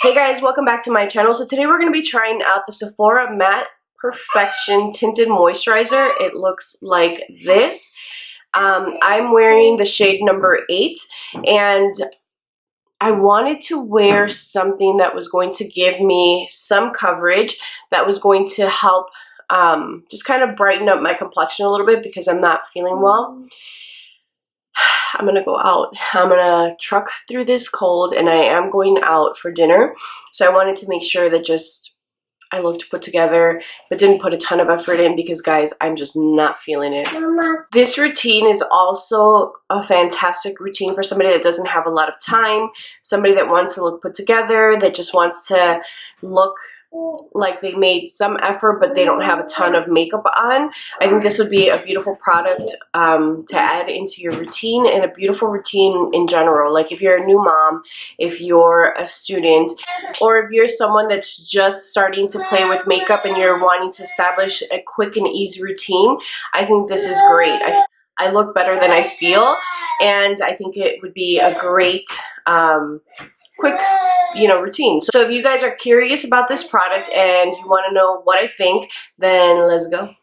Hey guys, welcome back to my channel. So today we're going to be trying out the Sephora Matte Perfection Tinted Moisturizer. It looks like this. I'm wearing the shade number 8, and I wanted to wear something that was going to give me some coverage, that was going to help just kind of brighten up my complexion a little bit because I'm not feeling well. I'm gonna go out. I'm gonna truck through this cold, and I am going out for dinner. So I wanted to make sure that just I looked put together, but didn't put a ton of effort in because, guys, I'm just not feeling it. Mama. This routine is also a fantastic routine for somebody that doesn't have a lot of time, somebody that wants to look put together, that just wants to look like they made some effort but they don't have a ton of makeup on. I think this would be a beautiful product to add into your routine, and a beautiful routine in general. Like if you're a new mom, if you're a student, or if you're someone that's just starting to play with makeup and you're wanting to establish a quick and easy routine, I think this is great. I look better than I feel, and I think it would be a great quick, routine. So if you guys are curious about this product and you want to know what I think, then let's go.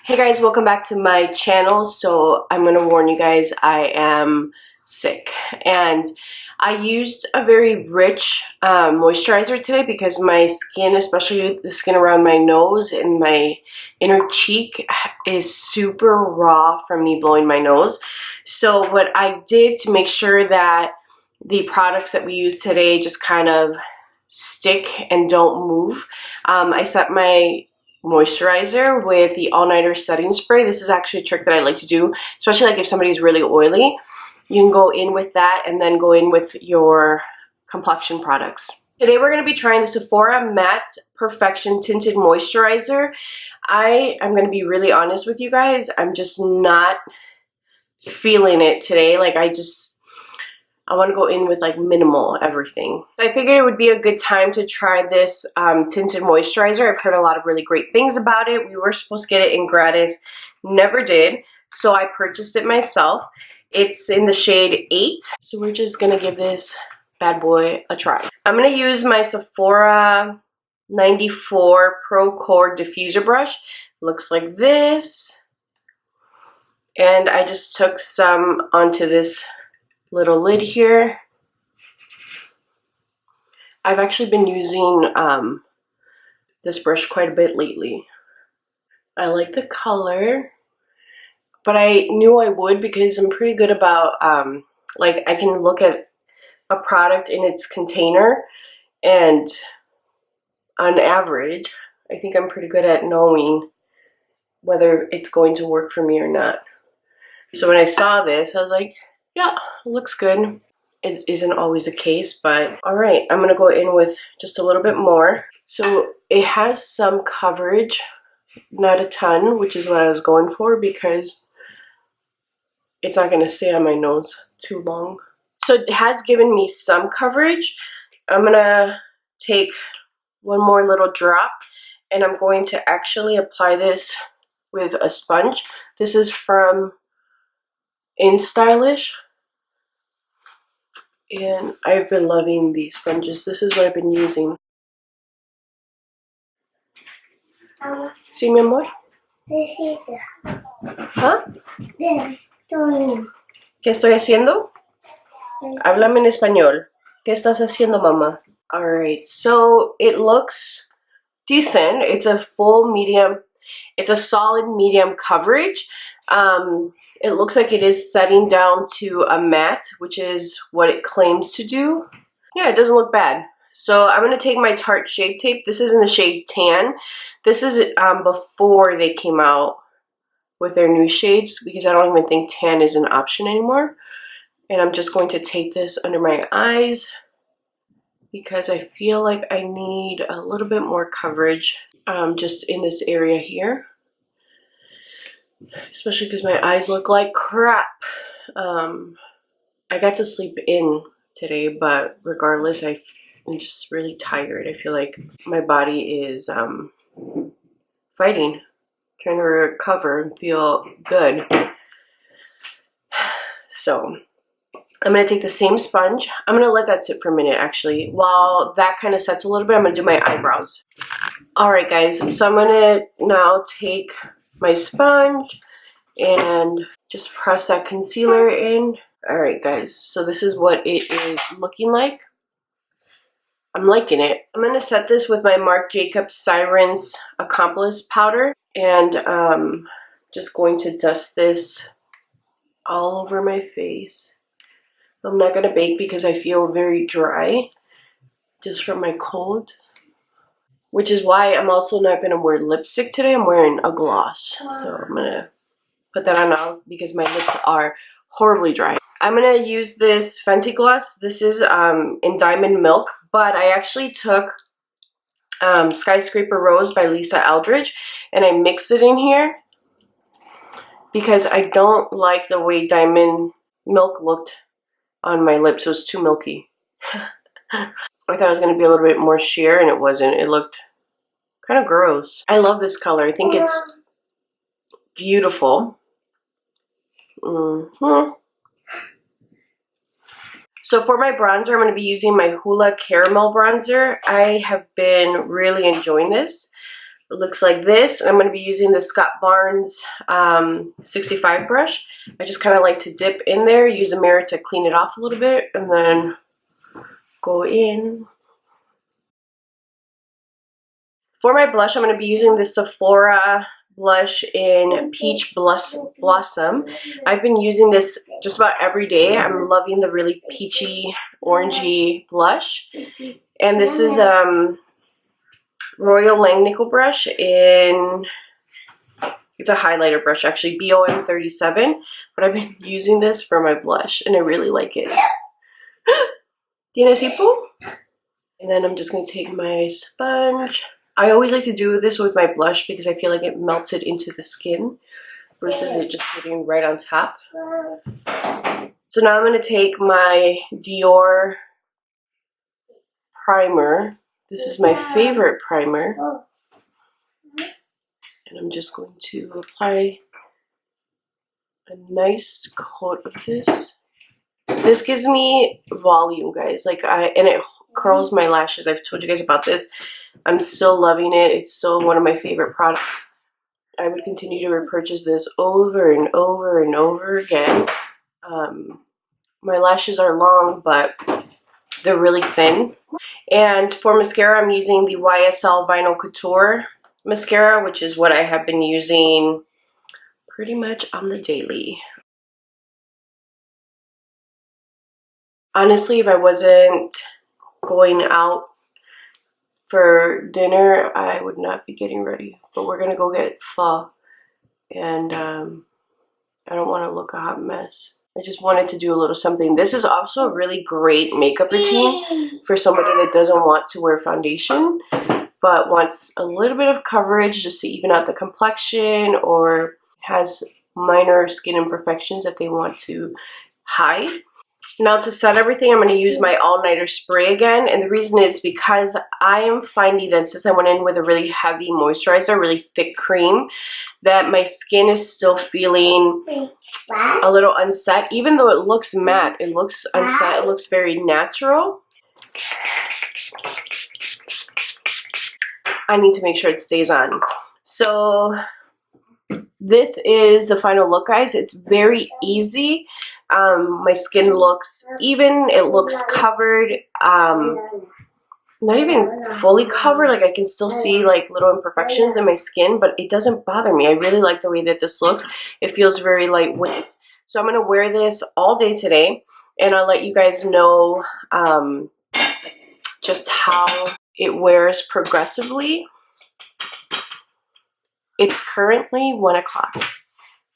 Hey guys, welcome back to my channel. So I'm going to warn you guys, I am sick, and I used a very rich moisturizer today because my skin, especially the skin around my nose and my inner cheek, is super raw from me blowing my nose. So what I did to make sure that the products that we use today just kind of stick and don't move, I set my moisturizer with the all-nighter setting spray. This is actually a trick that I like to do, especially like if somebody's really oily. You can go in with that and then go in with your complexion products. Today we're going to be trying the Sephora Matte Perfection Tinted Moisturizer. I am going to be really honest with you guys. I'm just not feeling it today. Like I want to go in with like minimal everything. So I figured it would be a good time to try this tinted moisturizer. I've heard a lot of really great things about it. We were supposed to get it in gratis, never did. So I purchased it myself. It's in the shade 8. So we're just going to give this bad boy a try. I'm going to use my Sephora 94 Pro Core Diffuser Brush. Looks like this. And I just took some onto this little lid here. I've actually been using this brush quite a bit lately. I like the color, but I knew I would because I'm pretty good about like I can look at a product in its container, and on average I think I'm pretty good at knowing whether it's going to work for me or not. So when I saw this, I was like, yeah, looks good. It isn't always the case, but all right, I'm gonna go in with just a little bit more. So it has some coverage, not a ton, which is what I was going for because it's not gonna stay on my nose too long. So it has given me some coverage. I'm gonna take one more little drop, and I'm going to actually apply this with a sponge. This is from InStylish. And I've been loving these sponges. This is what I've been using. ¿Sí, mi amor? ¿Ah? ¿Qué estoy haciendo? Háblame en español. ¿Qué estás haciendo, mamá? Alright, so it looks decent. It's a full medium. It's a solid medium coverage. It looks like it is setting down to a matte, which is what it claims to do. Yeah, it doesn't look bad. So I'm going to take my Tarte Shape Tape. This is in the shade Tan. This is before they came out with their new shades, because I don't even think tan is an option anymore. And I'm just going to take this under my eyes because I feel like I need a little bit more coverage just in this area here. Especially because my eyes look like crap. I got to sleep in today, but regardless, I'm just really tired. I feel like my body is fighting, trying to recover and feel good. So I'm going to take the same sponge. I'm going to let that sit for a minute, actually. While that kind of sets a little bit, I'm going to do my eyebrows. Alright, guys. So I'm going to now take my sponge and just press that concealer in. Alright, guys. So this is what it is looking like. I'm liking it. I'm going to set this with my Marc Jacobs Sirens Accomplice powder. And just going to dust this all over my face. I'm not going to bake because I feel very dry just from my cold. Which is why I'm also not going to wear lipstick today. I'm wearing a gloss. So I'm going to put that on now because my lips are horribly dry. I'm going to use this Fenty gloss. This is in Diamond Milk. But I actually took Skyscraper Rose by Lisa Eldridge. And I mixed it in here. Because I don't like the way Diamond Milk looked on my lips. It was too milky. I thought it was going to be a little bit more sheer, and it wasn't. It looked kind of gross. I love this color. I think it's beautiful. So for my bronzer, I'm going to be using my Hoola Caramel Bronzer. I have been really enjoying this. It looks like this. I'm going to be using the Scott Barnes 65 brush. I just kind of like to dip in there, use a mirror to clean it off a little bit, and then go in. For my blush, I'm going to be using the Sephora blush in Peach Blossom. I've been using this just about every day. I'm loving the really peachy, orangey blush. And this is Royal Langnickel brush in, it's a highlighter brush actually, BOM 37, but I've been using this for my blush and I really like it. ¿Tienes hipo? And then I'm just going to take my sponge. I always like to do this with my blush because I feel like it melts it into the skin versus it just sitting right on top. So now I'm going to take my Dior primer. This is my favorite primer. And I'm just going to apply a nice coat of this. This gives me volume, guys. And it curls my lashes. I've told you guys about this. I'm still loving it. It's still one of my favorite products. I would continue to repurchase this over and over and over again. My lashes are long, but they're really thin. And for mascara, I'm using the YSL Vinyl Couture mascara, which is what I have been using pretty much on the daily. Honestly, if I wasn't going out for dinner, I would not be getting ready. But we're going to go get pho. And I don't want to look a hot mess. I just wanted to do a little something. This is also a really great makeup routine for somebody that doesn't want to wear foundation, but wants a little bit of coverage just to even out the complexion or has minor skin imperfections that they want to hide. Now to set everything, I'm going to use my all-nighter spray again, and the reason is because I am finding that since I went in with a really heavy moisturizer, really thick cream, that my skin is still feeling a little unset. Even though it looks matte, it looks unset, it looks very natural. I need to make sure it stays on. So this is the final look, guys. It's very easy. My skin looks even, it looks covered, it's not even fully covered, like I can still see like little imperfections in my skin, but it doesn't bother me. I really like the way that this looks. It feels very lightweight. So I'm going to wear this all day today, and I'll let you guys know just how it wears progressively. It's currently 1 o'clock.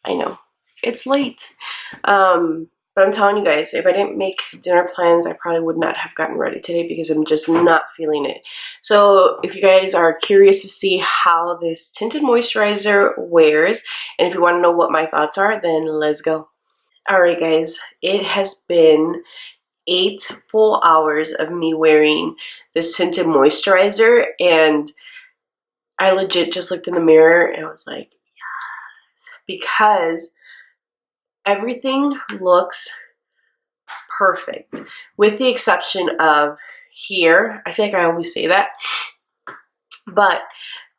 I know. It's late. But I'm telling you guys, if I didn't make dinner plans, I probably would not have gotten ready today because I'm just not feeling it. So if you guys are curious to see how this tinted moisturizer wears, and if you want to know what my thoughts are, then let's go. Alright guys, it has been 8 full hours of me wearing this tinted moisturizer, and I legit just looked in the mirror and I was like, yes, because everything looks perfect, with the exception of here. I feel like I always say that, but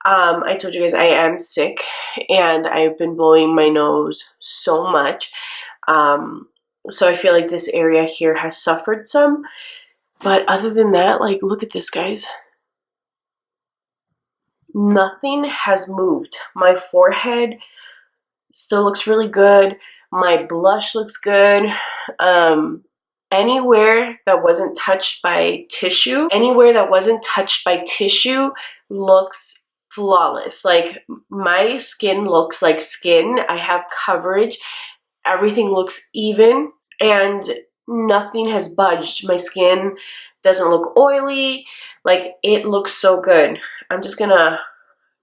I told you guys I am sick and I've been blowing my nose so much. So I feel like this area here has suffered some. But other than that, like, look at this, guys. Nothing has moved. My forehead still looks really good. My blush looks good. Anywhere that wasn't touched by tissue, looks flawless. Like, my skin looks like skin. I have coverage. Everything looks even and nothing has budged. My skin doesn't look oily. Like, it looks so good. I'm just gonna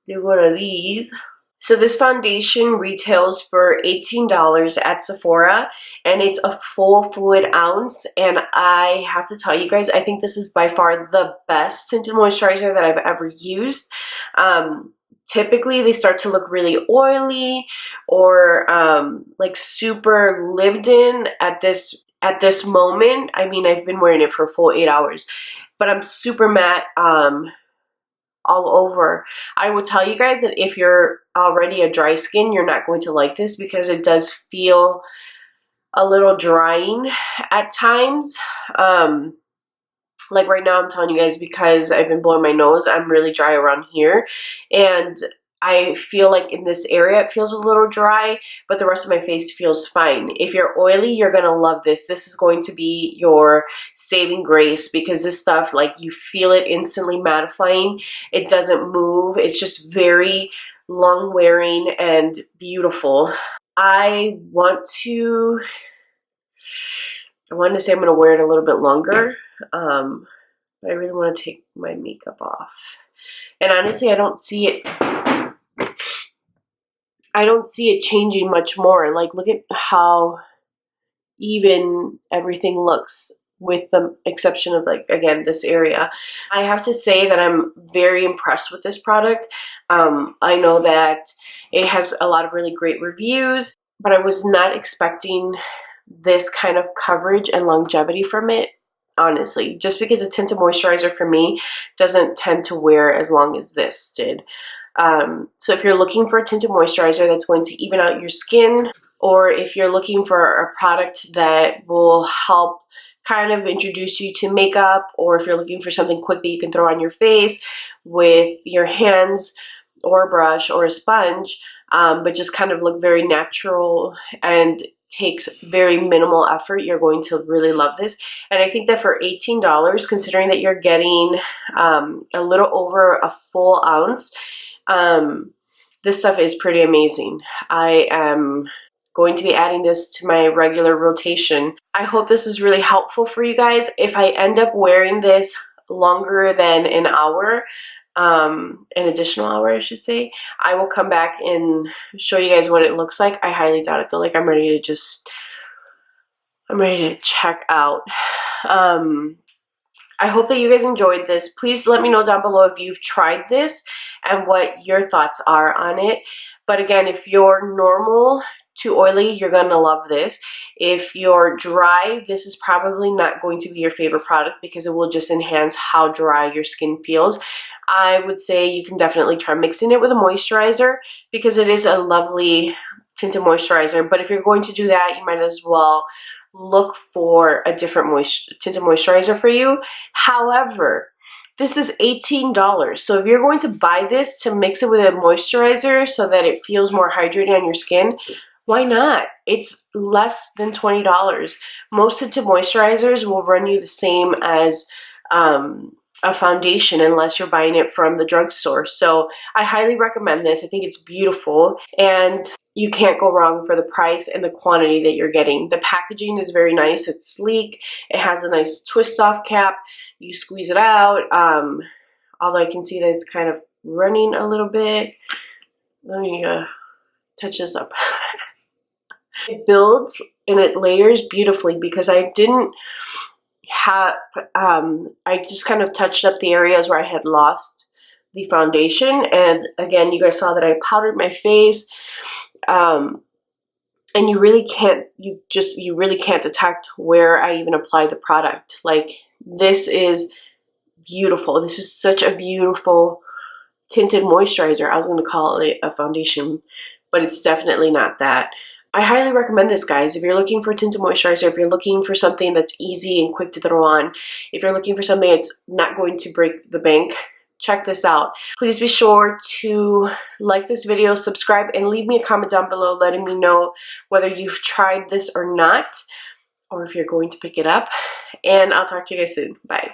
do one of these. So this foundation retails for $18 at Sephora, and it's a full fluid ounce. And I have to tell you guys, I think this is by far the best tinted moisturizer that I've ever used. Typically they start to look really oily or like super lived in at this moment. I mean, I've been wearing it for a full 8 hours, but I'm super matte all over. I will tell you guys that if you're already a dry skin, you're not going to like this because it does feel a little drying at times. Like right now, I'm telling you guys, because I've been blowing my nose, I'm really dry around here. And I feel like in this area, it feels a little dry, but the rest of my face feels fine. If you're oily, you're going to love this. This is going to be your saving grace because this stuff, like, you feel it instantly mattifying. It doesn't move. It's just very long wearing and beautiful. I want to say I'm going to wear it a little bit longer. But I really want to take my makeup off. And honestly, I don't see it changing much more. Like, look at how even everything looks, with the exception of, like, again, this area. I have to say that I'm very impressed with this product. I know that it has a lot of really great reviews, but I was not expecting this kind of coverage and longevity from it. Honestly, just because a tinted moisturizer for me doesn't tend to wear as long as this did. So if you're looking for a tinted moisturizer that's going to even out your skin, or if you're looking for a product that will help kind of introduce you to makeup, or if you're looking for something quick that you can throw on your face with your hands or a brush or a sponge, but just kind of look very natural and takes very minimal effort, you're going to really love this. And I think that for $18, considering that you're getting a little over a full ounce, this stuff is pretty amazing. I am going to be adding this to my regular rotation. I hope this is really helpful for you guys. If I end up wearing this longer than an hour, an additional hour, I should say, I will come back and show you guys what it looks like. I highly doubt it though. Like, I'm ready to check out. I hope that you guys enjoyed this. Please let me know down below if you've tried this and what your thoughts are on it. But again, if you're normal to oily, you're gonna love this. If you're dry, this is probably not going to be your favorite product because it will just enhance how dry your skin feels. I would say you can definitely try mixing it with a moisturizer because it is a lovely tinted moisturizer. But if you're going to do that, you might as well look for a different tinted moisturizer for you. However, this is $18. So if you're going to buy this to mix it with a moisturizer so that it feels more hydrated on your skin, why not? It's less than $20. Most tinted moisturizers will run you the same as a foundation unless you're buying it from the drugstore. So I highly recommend this. I think it's beautiful and you can't go wrong for the price and the quantity that you're getting. The packaging is very nice. It's sleek. It has a nice twist off cap. You squeeze it out. Although I can see that it's kind of running a little bit. Let me touch this up. It builds and it layers beautifully because I didn't have, I just kind of touched up the areas where I had lost the foundation. And again, you guys saw that I powdered my face. And And you really can't, you really can't detect where I even applied the product. Like, this is beautiful. This is such a beautiful tinted moisturizer. I was going to call it a foundation, but it's definitely not that. I highly recommend this, guys. If you're looking for a tinted moisturizer, if you're looking for something that's easy and quick to throw on, if you're looking for something that's not going to break the bank, check this out. Please be sure to like this video, subscribe, and leave me a comment down below letting me know whether you've tried this or not, or if you're going to pick it up. And I'll talk to you guys soon. Bye.